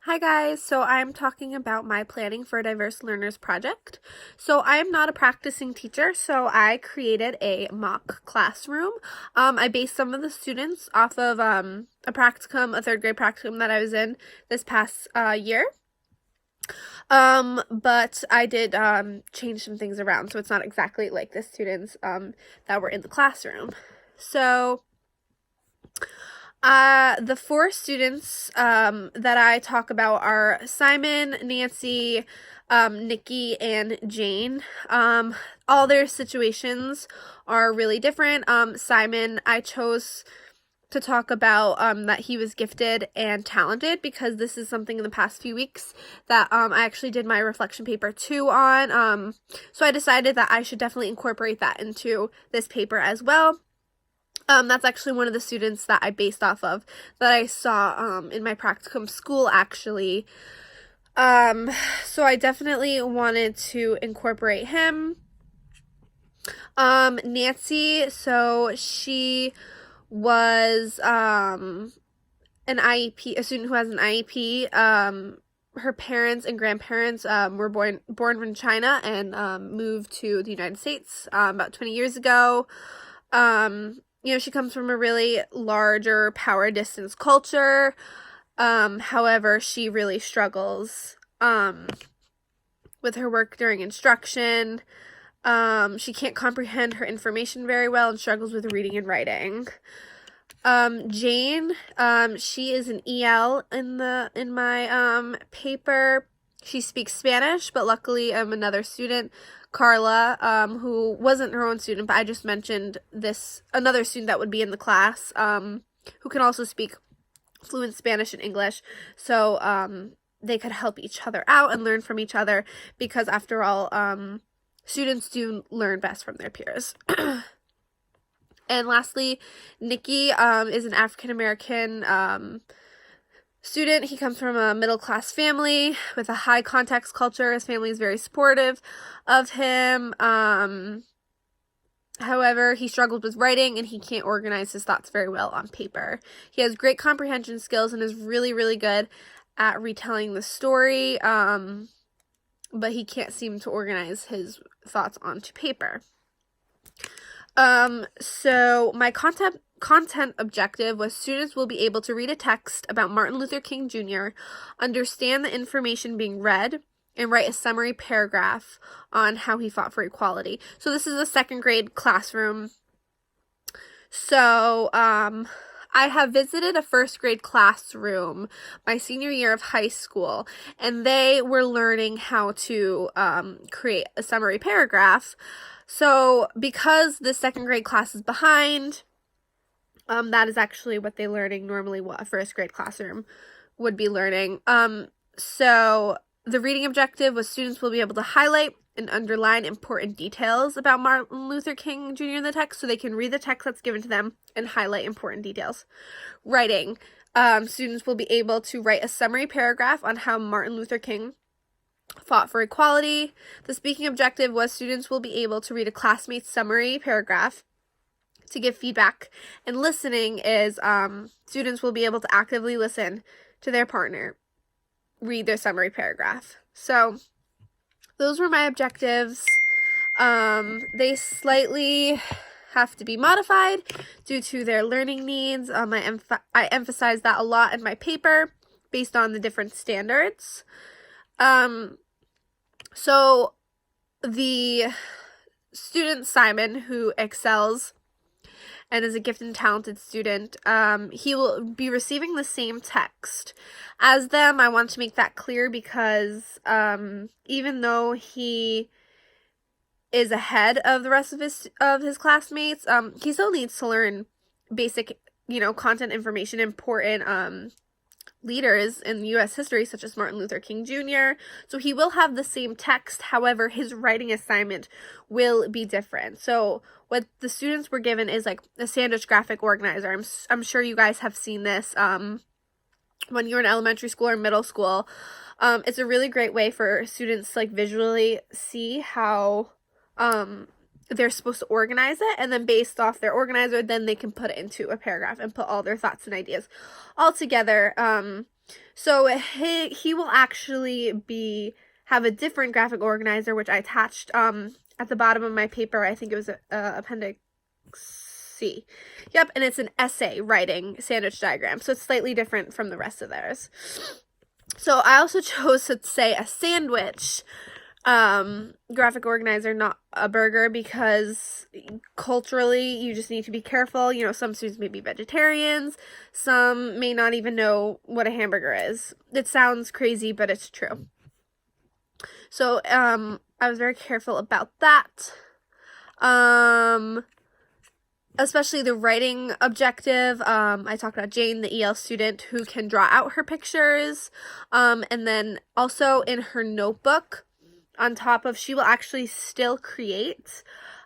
Hi guys, so I'm talking about my Planning for Diverse Learners project. So I am not a practicing teacher, so I created a mock classroom. I based some of the students off of a practicum, a third grade practicum that I was in this past year. But I did change some things around, so it's not exactly like the students that were in the classroom. So the four students that I talk about are Simon, Nancy, Nikki, and Jane. All their situations are really different. Simon, I chose to talk about that he was gifted and talented because this is something in the past few weeks that I actually did my reflection paper 2 on. So I decided that I should definitely incorporate that into this paper as well. That's actually one of the students that I based off of that I saw in my practicum school actually. So I definitely wanted to incorporate him. Nancy, so she was an IEP, a student who has an IEP. Her parents and grandparents were born in China and moved to the United States about 20 years ago. She comes from a really larger power distance culture. However, she really struggles with her work during instruction. She can't comprehend her information very well and struggles with reading and writing. Jane, she is an EL in my paper. She speaks Spanish, but luckily another student, Carla, who wasn't her own student, but I just mentioned another student that would be in the class, who can also speak fluent Spanish and English. So they could help each other out and learn from each other because after all, students do learn best from their peers. And lastly, Nikki is an African American student. He comes from a middle-class family with a high context culture. His family is very supportive of him. However, he struggled with writing and he can't organize his thoughts very well on paper. He has great comprehension skills and is really, really good at retelling the story, but he can't seem to organize his thoughts onto paper. So my content objective was students will be able to read a text about Martin Luther King Jr., understand the information being read, and write a summary paragraph on how he fought for equality. So this is a second grade classroom. So, I have visited a first grade classroom my senior year of high school, and they were learning how to create a summary paragraph. So because the second grade class is behind, that is actually what they're learning normally, what a first grade classroom would be learning. So the reading objective was students will be able to highlight and underline important details about Martin Luther King Jr. in the text so they can read the text that's given to them and highlight important details. Writing. Students will be able to write a summary paragraph on how Martin Luther King fought for equality. The speaking objective was students will be able to read a classmate's summary paragraph to give feedback. And listening is students will be able to actively listen to their partner read their summary paragraph. So those were my objectives. They slightly have to be modified due to their learning needs. I emphasize that a lot in my paper based on the different standards. So the student Simon, who excels and is a gifted and talented student, he will be receiving the same text as them. I want to make that clear because even though he is ahead of the rest of his classmates, he still needs to learn basic, content information, important leaders in U.S. history, such as Martin Luther King Jr. So he will have the same text. However, his writing assignment will be different. So what the students were given is like a sandwich graphic organizer. I'm sure you guys have seen this when you're in elementary school or middle school. It's a really great way for students to like visually see how they're supposed to organize it, and then based off their organizer, then they can put it into a paragraph and put all their thoughts and ideas all together. So he will actually have a different graphic organizer, which I attached at the bottom of my paper. I think it was appendix C. Yep, and it's an essay writing sandwich diagram, so it's slightly different from the rest of theirs. So I also chose to say a sandwich graphic organizer, not a burger, because culturally you just need to be careful. You know, some students may be vegetarians, some may not even know what a hamburger is. It sounds crazy, but it's true. So I was very careful about that. Especially the writing objective. I talked about Jane, the EL student who can draw out her pictures. And then also in her notebook, on top of, she will actually still create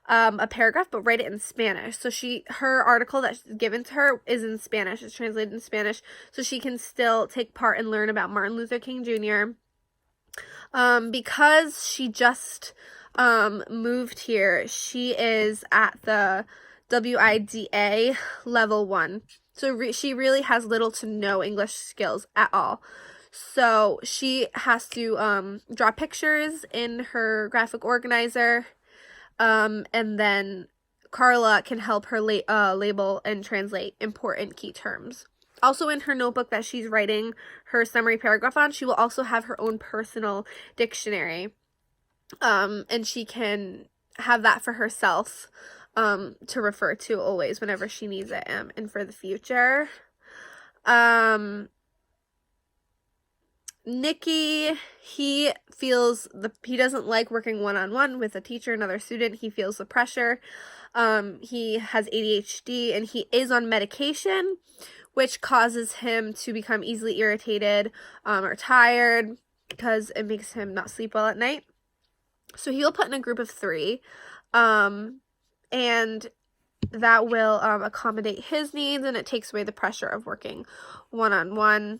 a paragraph, but write it in Spanish. So her article that's given to her is in Spanish. It's translated in Spanish, so she can still take part and learn about Martin Luther King Jr. Because she just moved here, she is at the WIDA level 1. So she really has little to no English skills at all. So she has to draw pictures in her graphic organizer, and then Carla can help her label and translate important key terms. Also in her notebook that she's writing her summary paragraph on, she will also have her own personal dictionary, and she can have that for herself to refer to always whenever she needs it, and for the future. Nikki, he doesn't like working one-on-one with a teacher, another student. He feels the pressure. He has ADHD and he is on medication, which causes him to become easily irritated or tired because it makes him not sleep well at night. So he'll put in a group of 3, and that will accommodate his needs, and it takes away the pressure of working one-on-one.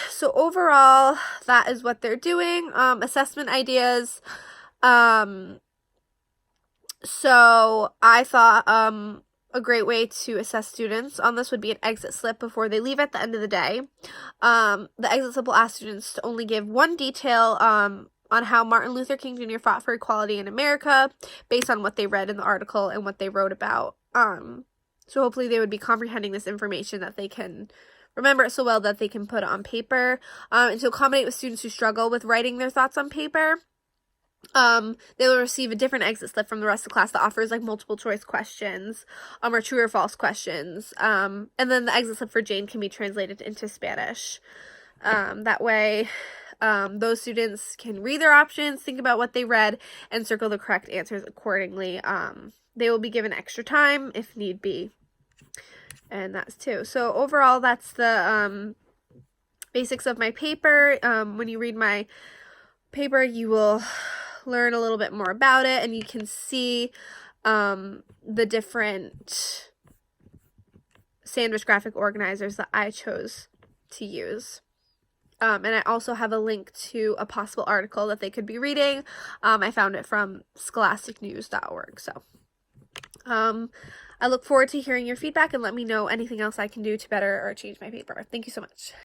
So overall, that is what they're doing. Assessment ideas. So I thought, a great way to assess students on this would be an exit slip before they leave at the end of the day. The exit slip will ask students to only give one detail, on how Martin Luther King Jr. fought for equality in America based on what they read in the article and what they wrote about. So hopefully they would be comprehending this information, that they can remember it so well that they can put it on paper, and to accommodate with students who struggle with writing their thoughts on paper. They will receive a different exit slip from the rest of the class that offers like multiple choice questions, or true or false questions. And then the exit slip for Jane can be translated into Spanish. That way, those students can read their options, think about what they read, and circle the correct answers accordingly. They will be given extra time if need be. And that's 2. So overall, that's the basics of my paper. When you read my paper, you will learn a little bit more about it, and you can see the different sandwich graphic organizers that I chose to use. And I also have a link to a possible article that they could be reading. I found it from scholasticnews.org. So I look forward to hearing your feedback, and let me know anything else I can do to better or change my paper. Thank you so much.